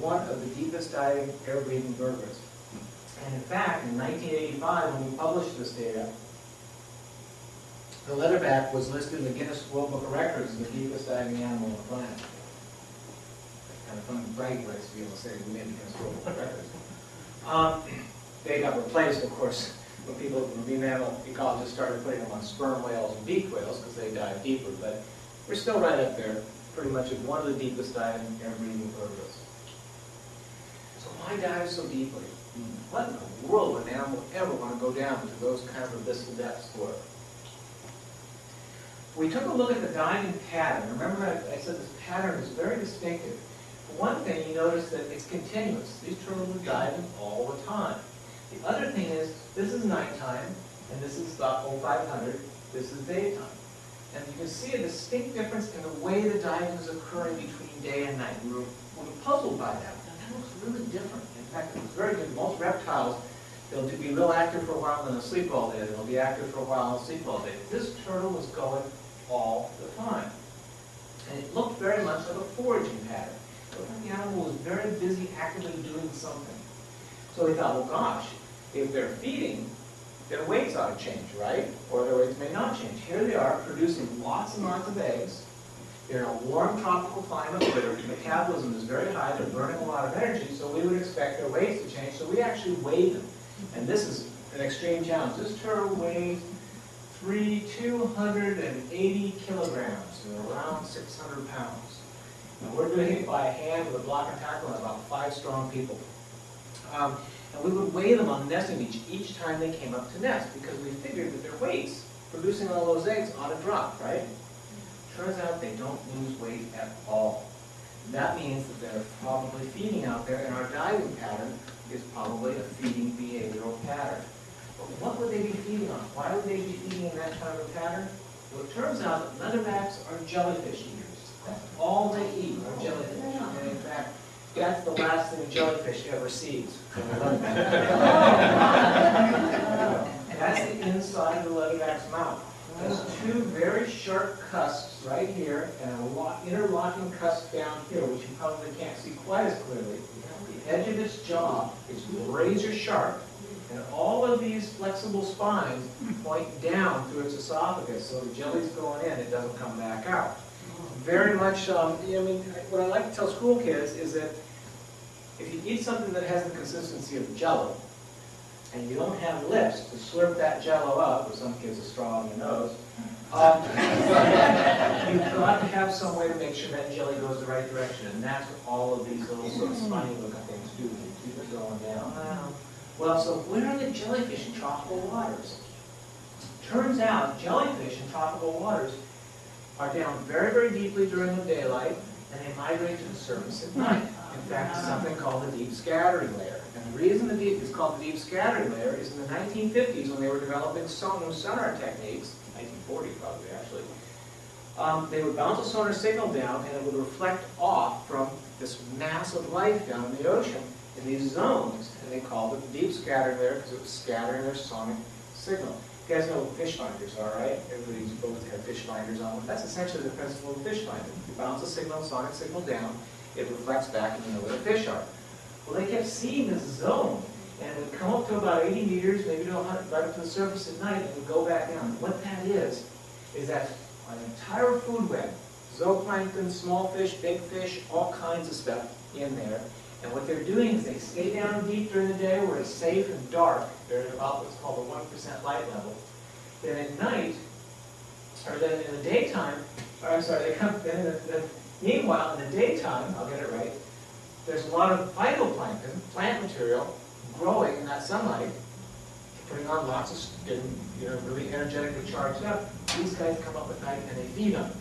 one of the deepest diving air-breathing vertebrates. And in fact, in 1985, when we published this data, the leatherback was listed in the Guinness World Book of Records as the deepest diving animal on the planet. Kind of fun bragging rights to be able to say we made the Guinness World Book of Records. They got replaced, of course, when the mammal ecologists started putting them on sperm whales and beaked whales because they dive deeper. But we're still right up there, pretty much as one of the deepest diving air-breathing vertebrates. So why dive so deeply? What in the world would an animal ever want to go down to those kind of abyssal depths for? We took a look at the diving pattern. Remember I said this pattern is very distinctive. For one thing, you notice that it's continuous. These turtles are diving all the time. The other thing is, this is nighttime, and this is the 0500, this is daytime. And you can see a distinct difference in the way the diving is occurring between day and night. We were puzzled by that. That looks really different. In fact, it was very good. Most reptiles, they'll be real active for a while, and then they'll sleep all day. They'll be active for a while, and they'll sleep all day. This turtle was going all the time. And it looked very much like a foraging pattern. It looked like the animal was very busy actively doing something. So we thought, well gosh, if they're feeding, their weights ought to change, right? Or their weights may not change. Here they are producing lots and lots of eggs. They're in a warm tropical climate where their metabolism is very high. They're burning a lot of energy, so we would expect their weights to change. So we actually weigh them. And this is an extreme challenge. This turtle weighs 280 kilograms, or around 600 pounds. And we're doing it by hand with a block and tackle and about 5 strong people. And we would weigh them on the nesting beach each time they came up to nest because we figured that their weights, producing all those eggs, ought to drop, right? Turns out they don't lose weight at all. That means that they're probably feeding out there, and our diving pattern is probably a feeding behavioral pattern. But what would they be feeding on? Why would they be feeding in that kind of a pattern? Well, it turns out that leatherbacks are jellyfish eaters. That's all they eat are jellyfish. And in fact, that's the last thing a jellyfish ever sees. And that's the inside of the leatherback's mouth. There's 2 very sharp cusps right here, and an interlocking cusp down here, which you probably can't see quite as clearly. The edge of its jaw is razor sharp, and all of these flexible spines point down through its esophagus, so the jelly's going in, it doesn't come back out. Very much, what I like to tell school kids is that if you eat something that has the consistency of Jell-O, and you don't have lips to slurp that Jell-O up, or some kids a straw in your nose, you've got to have some way to make sure that jelly goes the right direction, and that's what all of these little sort of spiny looking things do. They keep it going down. Well, so where are the jellyfish in tropical waters? Turns out jellyfish in tropical waters are down very, very deeply during the daylight, and they migrate to the surface at night. In fact, something called the deep scattering layer. And the reason it's called the deep scattering layer is in the 1950s when they were developing sonar techniques, 1940 probably actually, they would bounce a sonar signal down and it would reflect off from this mass of life down in the ocean in these zones. And they called it the deep scattering layer because it was scattering their sonic signal. You guys know what fish finders are, right? Everybody's supposed to have fish finders on them. That's essentially the principle of the fish finder. You bounce a signal, sonic signal down, it reflects back and you know where the fish are. Well, they kept seeing this zone, and it would come up to about 80 meters, maybe to 100, right up to the surface at night, and it would go back down. And what that is that an entire food web, zooplankton, small fish, big fish, all kinds of stuff in there. And what they're doing is they stay down deep during the day where it's safe and dark. They're at about what's called the 1% light level. Then at night, or then in the daytime, or I'm sorry, they come, then meanwhile, in the daytime, I'll get it right, there's a lot of phytoplankton, plant material, growing in that sunlight, putting on lots of, getting really energetically charged up. These guys come up at night and they feed on it.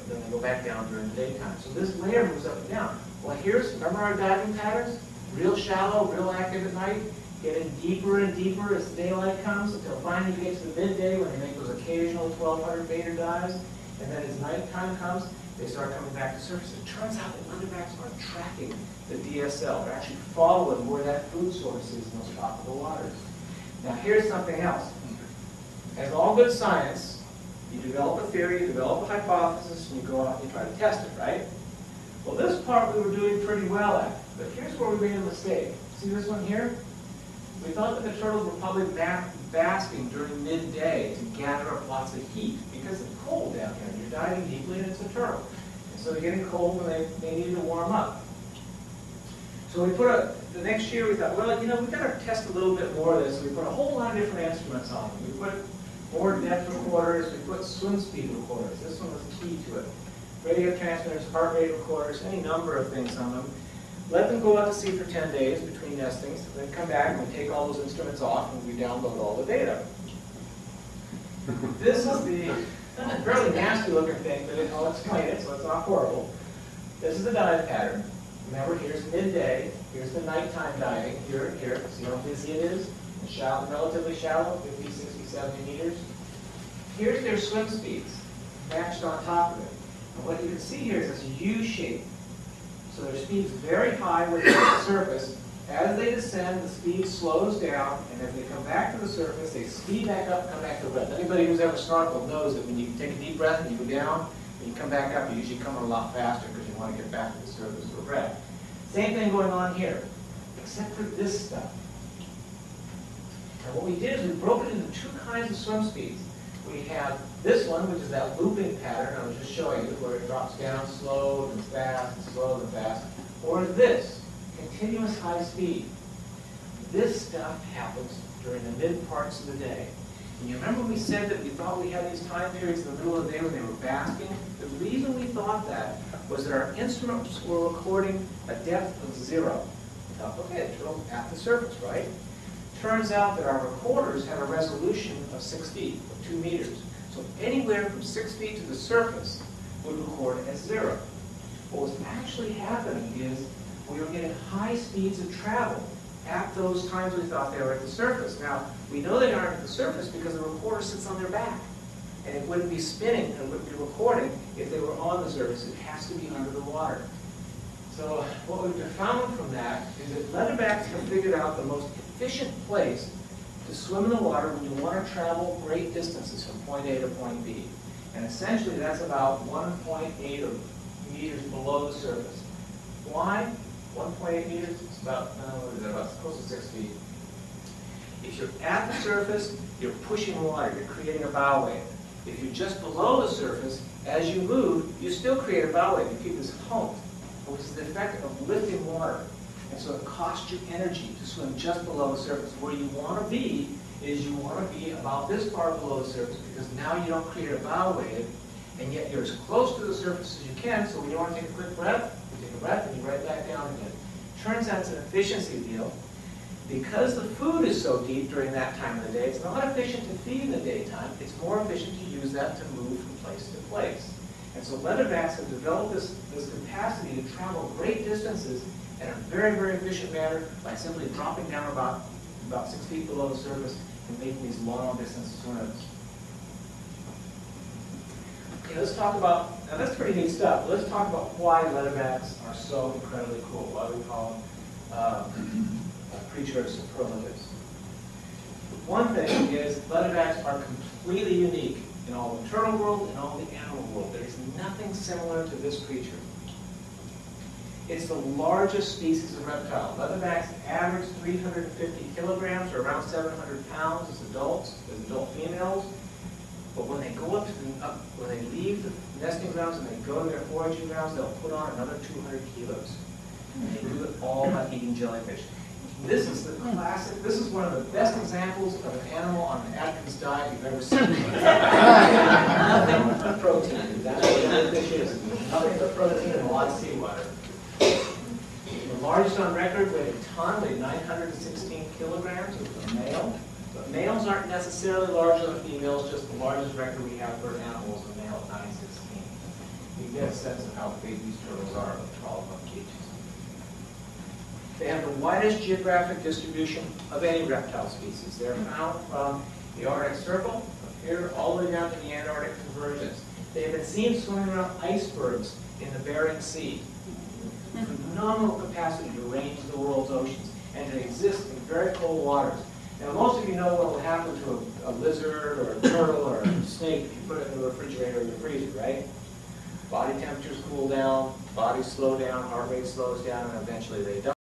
Then they go back down during the daytime. So this layer moves up and down. Well, remember our diving patterns? Real shallow, real active at night, getting deeper and deeper as the daylight comes until finally you get to the midday when they make those occasional 1,200 meter dives. And then as nighttime comes, they start coming back to surface. It turns out that leatherbacks are tracking the DSL. They're actually following where that food source is in those tropical waters. Now here's something else. As all good science, you develop a theory, you develop a hypothesis, and you go out and you try to test it, right? Well, this part we were doing pretty well at, but here's where we made a mistake. See this one here? We thought that the turtles were probably basking during midday to gather up lots of heat because it's cold down here. You're diving deeply and it's a turtle. And so they're getting cold when they need to warm up. So we put the next year we thought, well, you know, we've got to test a little bit more of this. So we put a whole lot of different instruments on them. We put more depth recorders, we put swim speed recorders. This one was key to it. Radio transmitters, heart rate recorders, any number of things on them. Let them go out to sea for 10 days between nestings, then come back and we take all those instruments off and we download all the data. This is the fairly nasty looking thing, but I'll explain it so it's not horrible. This is the dive pattern. Remember, here's midday, here's the nighttime diving, here and here. See how busy it is? It's shallow, relatively shallow, 50, 60, 70 meters. Here's their swim speeds, matched on top of it. And what you can see here is this U shape. So their speed's very high with the surface. As they descend, the speed slows down, and as they come back to the surface, they speed back up and come back to the breath. Anybody who's ever snorkeled knows that when you take a deep breath and you go down, when you come back up, you usually come a lot faster because you want to get back to the surface for breath. Same thing going on here, except for this stuff. And what we did is we broke it into two kinds of swim speeds. We have this one, which is that looping pattern I was just showing you, where it drops down slow and fast and slow and fast. Or this, continuous high speed. This stuff happens during the mid parts of the day. And you remember we said that we thought we had these time periods in the middle of the day when they were basking? The reason we thought that was that our instruments were recording a depth of 0. We thought, okay, the turtle's at the surface, right? Turns out that our recorders had a resolution of 6 feet, or 2 meters. So anywhere from 6 feet to the surface would record as 0. What was actually happening is we were getting high speeds of travel at those times we thought they were at the surface. Now, we know they aren't at the surface because the recorder sits on their back. And it wouldn't be spinning, and it wouldn't be recording if they were on the surface. It has to be under the water. So what we've found from that is that leatherbacks have figured out the most efficient place to swim in the water when you want to travel great distances from point A to point B. And essentially that's about 1.8 meters below the surface. Why? 1.8 meters? It's about, what is that, about close to 6 feet. If you're at the surface, you're pushing water, you're creating a bow wave. If you're just below the surface, as you move, you still create a bow wave. You keep this hump, which is the effect of lifting water. And so it costs you energy to swim just below the surface. Where you want to be is you want to be about this far below the surface because now you don't create a bow wave, and yet you're as close to the surface as you can, so when you want to take a quick breath, you take a breath and you right back down again. Turns out it's an efficiency deal. Because the food is so deep during that time of the day, it's not efficient to feed in the daytime. It's more efficient to use that to move from place to place. And so leatherbacks have developed this capacity to travel great distances in a very, very efficient manner by simply dropping down about 6 feet below the surface and making these long distance swims. Okay, let's talk about, now that's pretty neat stuff. Let's talk about why leatherbacks are so incredibly cool, why we call them creature of superlatives. One thing is leatherbacks are completely unique in all the turtle world and all the animal world. There is nothing similar to this creature. It's the largest species of reptile. Leatherbacks average 350 kilograms, or around 700 pounds as adult females. But when they go when they leave the nesting grounds and they go to their foraging grounds, they'll put on another 200 kilos. And they do it all by eating jellyfish. This is the classic, this is one of the best examples of an animal on an Atkins diet you've ever seen. Nothing but protein. That's what jellyfish is. Nothing but protein and a lot of seawater. The largest on record weighed a ton, weighed 916 kilograms. It was a male. But males aren't necessarily larger than females, just the largest record we have for animals is a male at 916. You can get a sense of how big these turtles are with 12 kgs. They have the widest geographic distribution of any reptile species. They're found from the Arctic Circle, up here, all the way down to the Antarctic convergence. They have been seen swimming around icebergs in the Bering Sea. Phenomenal capacity to range the world's oceans and to exist in very cold waters. Now, most of you know what will happen to a lizard or a turtle or a snake if you put it in the refrigerator or the freezer, right? body temperatures cool down, bodies slow down, heart rate slows down, and eventually they die.